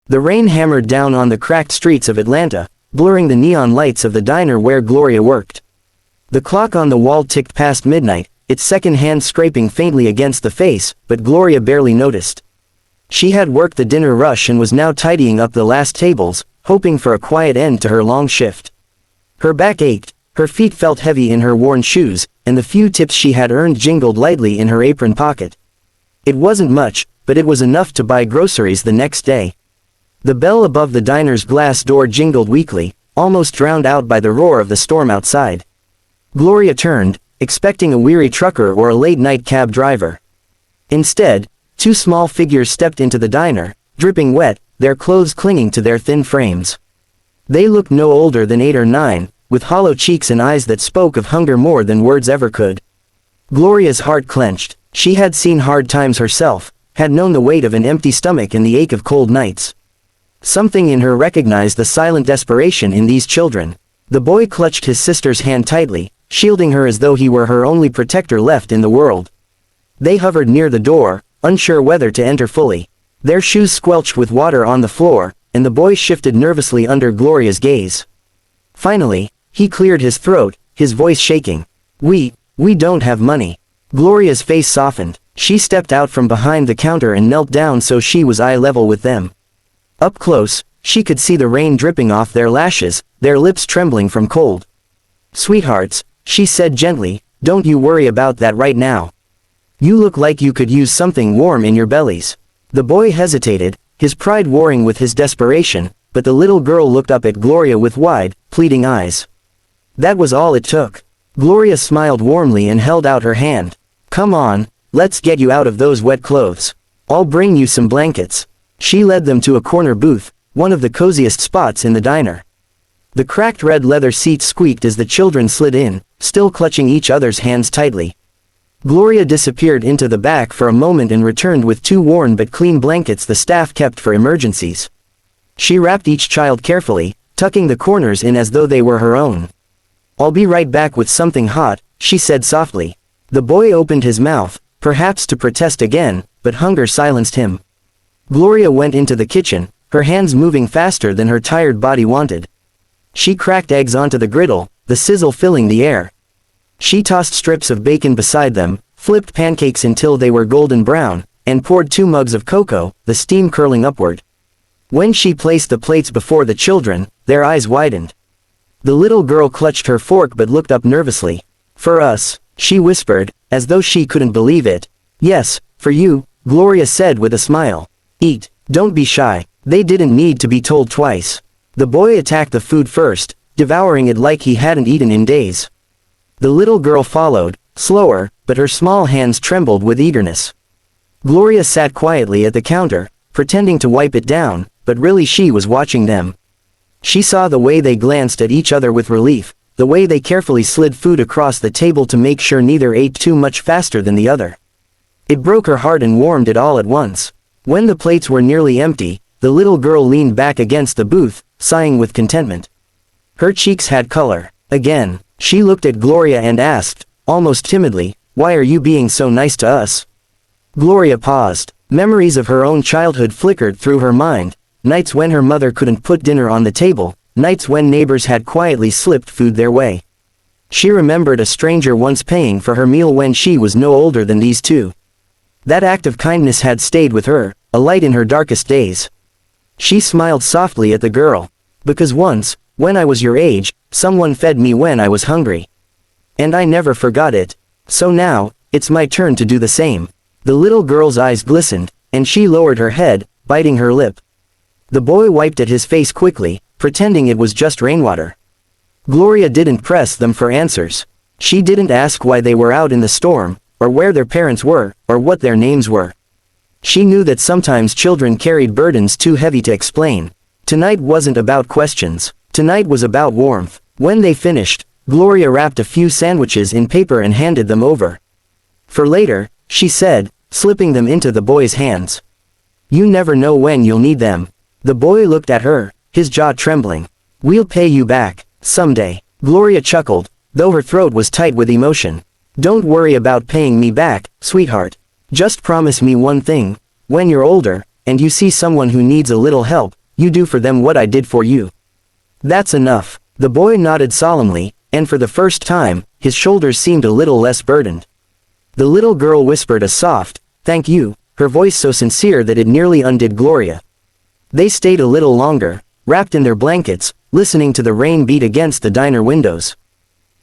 The rain hammered down on the cracked streets of Atlanta, blurring the neon lights of the diner where Gloria worked. The clock on the wall ticked past midnight, its second hand scraping faintly against the face, but Gloria barely noticed. She had worked the dinner rush and was now tidying up the last tables, hoping for a quiet end to her long shift. Her back ached, her feet felt heavy in her worn shoes, and the few tips she had earned jingled lightly in her apron pocket. It wasn't much, but it was enough to buy groceries the next day. The bell above the diner's glass door jingled weakly, almost drowned out by the roar of the storm outside. Gloria turned, expecting a weary trucker or a late-night cab driver. Instead, two small figures stepped into the diner, dripping wet, their clothes clinging to their thin frames. They looked no older than 8 or 9, with hollow cheeks and eyes that spoke of hunger more than words ever could. Gloria's heart clenched. She had seen hard times herself, had known the weight of an empty stomach and the ache of cold nights. Something in her recognized the silent desperation in these children. The boy clutched his sister's hand tightly, shielding her as though he were her only protector left in the world. They hovered near the door, unsure whether to enter fully. Their shoes squelched with water on the floor, and the boy shifted nervously under Gloria's gaze. Finally, he cleared his throat, his voice shaking. We don't have money." Gloria's face softened. She stepped out from behind the counter and knelt down so she was eye level with them. Up close, she could see the rain dripping off their lashes, their lips trembling from cold. "Sweethearts," she said gently, "don't you worry about that right now. You look like you could use something warm in your bellies." The boy hesitated, his pride warring with his desperation, but the little girl looked up at Gloria with wide, pleading eyes. That was all it took. Gloria smiled warmly and held out her hand. "Come on, let's get you out of those wet clothes. I'll bring you some blankets." She led them to a corner booth, one of the coziest spots in the diner. The cracked red leather seats squeaked as the children slid in, still clutching each other's hands tightly. Gloria disappeared into the back for a moment and returned with 2 worn but clean blankets the staff kept for emergencies. She wrapped each child carefully, tucking the corners in as though they were her own. "I'll be right back with something hot," she said softly. The boy opened his mouth, perhaps to protest again, but hunger silenced him. Gloria went into the kitchen, her hands moving faster than her tired body wanted. She cracked eggs onto the griddle, the sizzle filling the air. She tossed strips of bacon beside them, flipped pancakes until they were golden brown, and poured 2 mugs of cocoa, the steam curling upward. When she placed the plates before the children, their eyes widened. The little girl clutched her fork but looked up nervously. "For us," she whispered, as though she couldn't believe it. "Yes, for you," Gloria said with a smile. "Eat, don't be shy." They didn't need to be told twice. The boy attacked the food first, devouring it like he hadn't eaten in days. The little girl followed, slower, but her small hands trembled with eagerness. Gloria sat quietly at the counter, pretending to wipe it down, but really she was watching them. She saw the way they glanced at each other with relief, the way they carefully slid food across the table to make sure neither ate too much faster than the other. It broke her heart and warmed it all at once. When the plates were nearly empty, the little girl leaned back against the booth, sighing with contentment. Her cheeks had color. Again, she looked at Gloria and asked, almost timidly, "Why are you being so nice to us?" Gloria paused. Memories of her own childhood flickered through her mind, nights when her mother couldn't put dinner on the table, nights when neighbors had quietly slipped food their way. She remembered a stranger once paying for her meal when she was no older than these two. That act of kindness had stayed with her, a light in her darkest days. She smiled softly at the girl. "Because once, when I was your age, someone fed me when I was hungry. And I never forgot it. So now, it's my turn to do the same." The little girl's eyes glistened, and she lowered her head, biting her lip. The boy wiped at his face quickly, pretending it was just rainwater. Gloria didn't press them for answers. She didn't ask why they were out in the storm, or where their parents were, or what their names were. She knew that sometimes children carried burdens too heavy to explain. Tonight wasn't about questions. Tonight was about warmth. When they finished, Gloria wrapped a few sandwiches in paper and handed them over. "For later," she said, slipping them into the boy's hands. "You never know when you'll need them." The boy looked at her, his jaw trembling. "We'll pay you back, someday." Gloria chuckled, though her throat was tight with emotion. "Don't worry about paying me back, sweetheart. Just promise me one thing. When you're older, and you see someone who needs a little help, you do for them what I did for you. That's enough. The boy nodded solemnly, and for the first time, his shoulders seemed a little less burdened. The little girl whispered a soft, "Thank you," her voice so sincere that it nearly undid Gloria. They stayed a little longer, wrapped in their blankets, listening to the rain beat against the diner windows.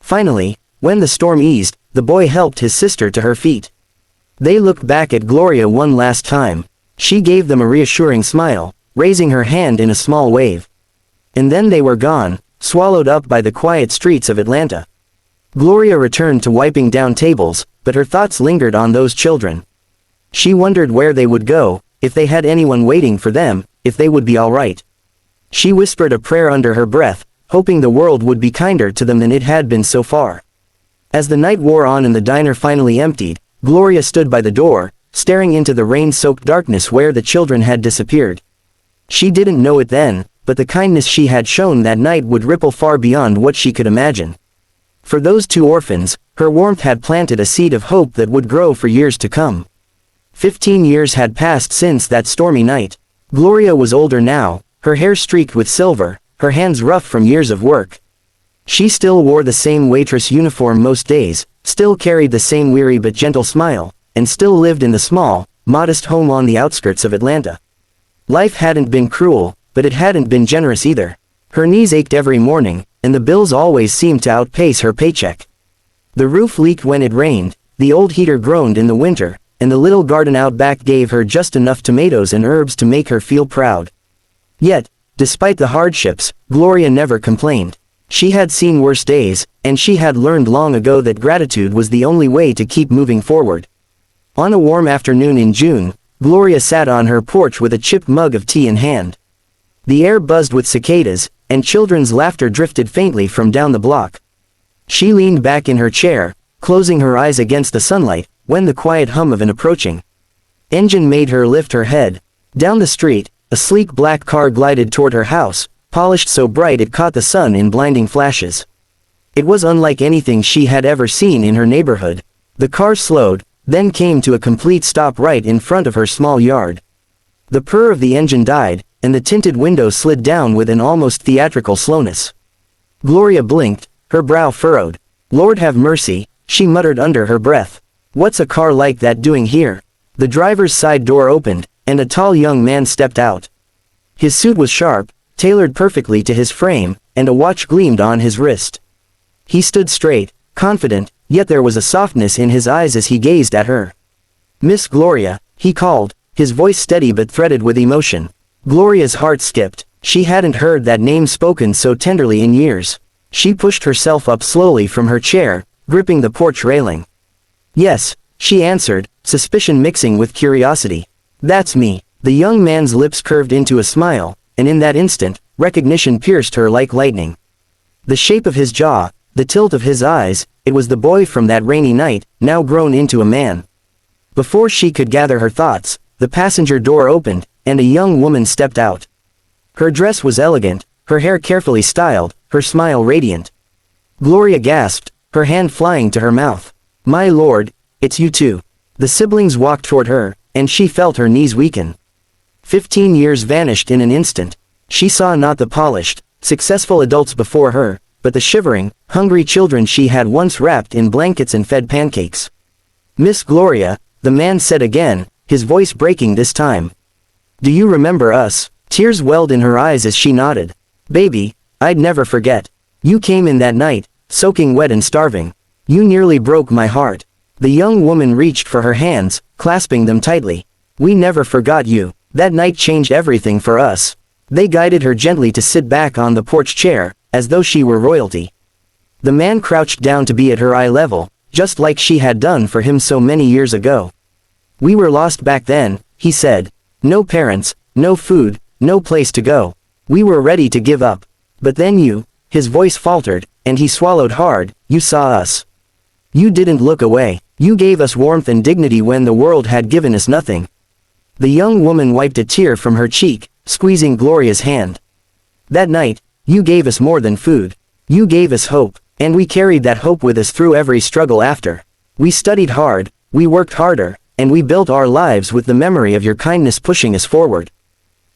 Finally, when the storm eased, the boy helped his sister to her feet. They looked back at Gloria one last time. She gave them a reassuring smile, raising her hand in a small wave. And then they were gone, swallowed up by the quiet streets of Atlanta. Gloria returned to wiping down tables, but her thoughts lingered on those children. She wondered where they would go, if they had anyone waiting for them, if they would be all right. She whispered a prayer under her breath, hoping the world would be kinder to them than it had been so far. As the night wore on and the diner finally emptied, Gloria stood by the door, staring into the rain-soaked darkness where the children had disappeared. She didn't know it then, but the kindness she had shown that night would ripple far beyond what she could imagine. For those two orphans, her warmth had planted a seed of hope that would grow for years to come. 15 years had passed since that stormy night. Gloria was older now, her hair streaked with silver, her hands rough from years of work. She still wore the same waitress uniform most days, still carried the same weary but gentle smile, and still lived in the small, modest home on the outskirts of Atlanta. Life hadn't been cruel, but it hadn't been generous either. Her knees ached every morning, and the bills always seemed to outpace her paycheck. The roof leaked when it rained, the old heater groaned in the winter, and the little garden out back gave her just enough tomatoes and herbs to make her feel proud. Yet, despite the hardships, Gloria never complained. She had seen worse days, and she had learned long ago that gratitude was the only way to keep moving forward. On a warm afternoon in June, Gloria sat on her porch with a chipped mug of tea in hand. The air buzzed with cicadas, and children's laughter drifted faintly from down the block. She leaned back in her chair, closing her eyes against the sunlight, when the quiet hum of an approaching engine made her lift her head. Down the street, a sleek black car glided toward her house, polished so bright it caught the sun in blinding flashes. It was unlike anything she had ever seen in her neighborhood. The car slowed, then came to a complete stop right in front of her small yard. The purr of the engine died, and the tinted window slid down with an almost theatrical slowness. Gloria blinked, her brow furrowed. "Lord have mercy," she muttered under her breath. "What's a car like that doing here?" The driver's side door opened, and a tall young man stepped out. His suit was sharp, tailored perfectly to his frame, and a watch gleamed on his wrist. He stood straight, confident, yet there was a softness in his eyes as he gazed at her. "Miss Gloria," he called, his voice steady but threaded with emotion. Gloria's heart skipped. She hadn't heard that name spoken so tenderly in years. She pushed herself up slowly from her chair, gripping the porch railing. "Yes," she answered, suspicion mixing with curiosity. "That's me." The young man's lips curved into a smile, and in that instant, recognition pierced her like lightning. The shape of his jaw, the tilt of his eyes, it was the boy from that rainy night, now grown into a man. Before she could gather her thoughts, the passenger door opened, and a young woman stepped out. Her dress was elegant, her hair carefully styled, her smile radiant. Gloria gasped, her hand flying to her mouth. "My lord, it's you too." The siblings walked toward her, and she felt her knees weaken. 15 years vanished in an instant. She saw not the polished, successful adults before her, but the shivering, hungry children she had once wrapped in blankets and fed pancakes. "Miss Gloria," the man said again, his voice breaking this time. "Do you remember us?" Tears welled in her eyes as she nodded. "Baby, I'd never forget. You came in that night, soaking wet and starving. You nearly broke my heart." The young woman reached for her hands, clasping them tightly. "We never forgot you. That night changed everything for us." They guided her gently to sit back on the porch chair, as though she were royalty. The man crouched down to be at her eye level, just like she had done for him so many years ago. "We were lost back then," he said. "No parents, no food, no place to go. We were ready to give up. But then you," his voice faltered, and he swallowed hard, "you saw us. You didn't look away. You gave us warmth and dignity when the world had given us nothing." The young woman wiped a tear from her cheek, squeezing Gloria's hand. "That night, you gave us more than food. You gave us hope, and we carried that hope with us through every struggle after. We studied hard, we worked harder, and we built our lives with the memory of your kindness pushing us forward."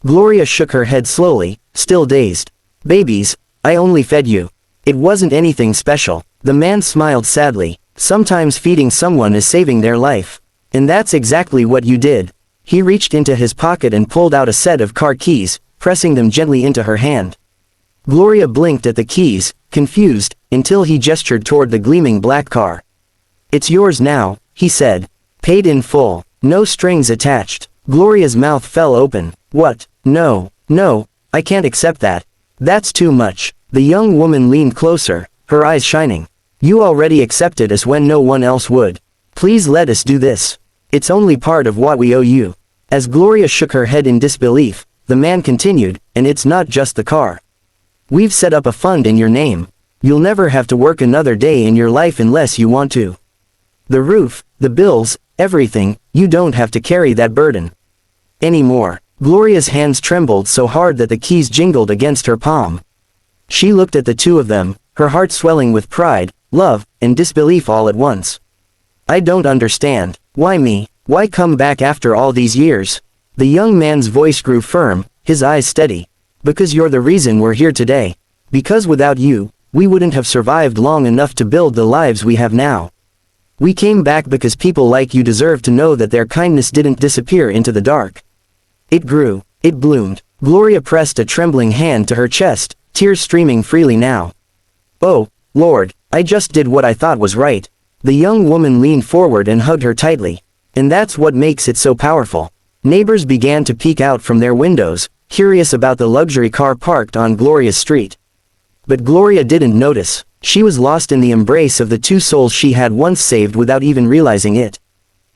Gloria shook her head slowly, still dazed. Babies, I only fed you. It wasn't anything special. The man smiled sadly. Sometimes feeding someone is saving their life. And that's exactly what you did. He reached into his pocket and pulled out a set of car keys, pressing them gently into her hand. Gloria blinked at the keys, confused, until he gestured toward the gleaming black car. It's yours now, he said. Paid in full. No strings attached. Gloria's mouth fell open. What? No, no, I can't accept that. That's too much. The young woman leaned closer, her eyes shining. You already accepted us when no one else would. Please let us do this. It's only part of what we owe you. As Gloria shook her head in disbelief, the man continued, and it's not just the car. We've set up a fund in your name. You'll never have to work another day in your life unless you want to. The roof, the bills, everything, you don't have to carry that burden anymore. Gloria's hands trembled so hard that the keys jingled against her palm. She looked at the two of them, her heart swelling with pride, love, and disbelief all at once. I don't understand. Why me? Why come back after all these years? The young man's voice grew firm, his eyes steady. Because you're the reason we're here today. Because without you, we wouldn't have survived long enough to build the lives we have now. We came back because people like you deserve to know that their kindness didn't disappear into the dark. It grew, it bloomed. Gloria pressed a trembling hand to her chest, tears streaming freely now. Oh, Lord, I just did what I thought was right. The young woman leaned forward and hugged her tightly. And that's what makes it so powerful. Neighbors began to peek out from their windows, curious about the luxury car parked on Gloria's street. But Gloria didn't notice. She was lost in the embrace of the two souls she had once saved without even realizing it.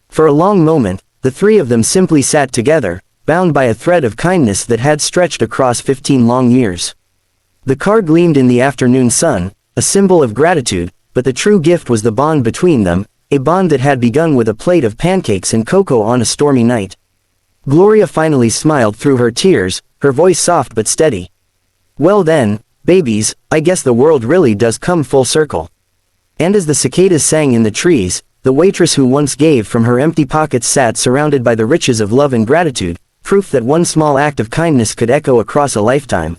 For a long moment, the three of them simply sat together, bound by a thread of kindness that had stretched across 15 long years. The car gleamed in the afternoon sun, a symbol of gratitude, but the true gift was the bond between them, a bond that had begun with a plate of pancakes and cocoa on a stormy night. Gloria finally smiled through her tears, her voice soft but steady. Well then, babies, I guess the world really does come full circle. And as the cicadas sang in the trees, the waitress who once gave from her empty pockets sat surrounded by the riches of love and gratitude, proof that one small act of kindness could echo across a lifetime.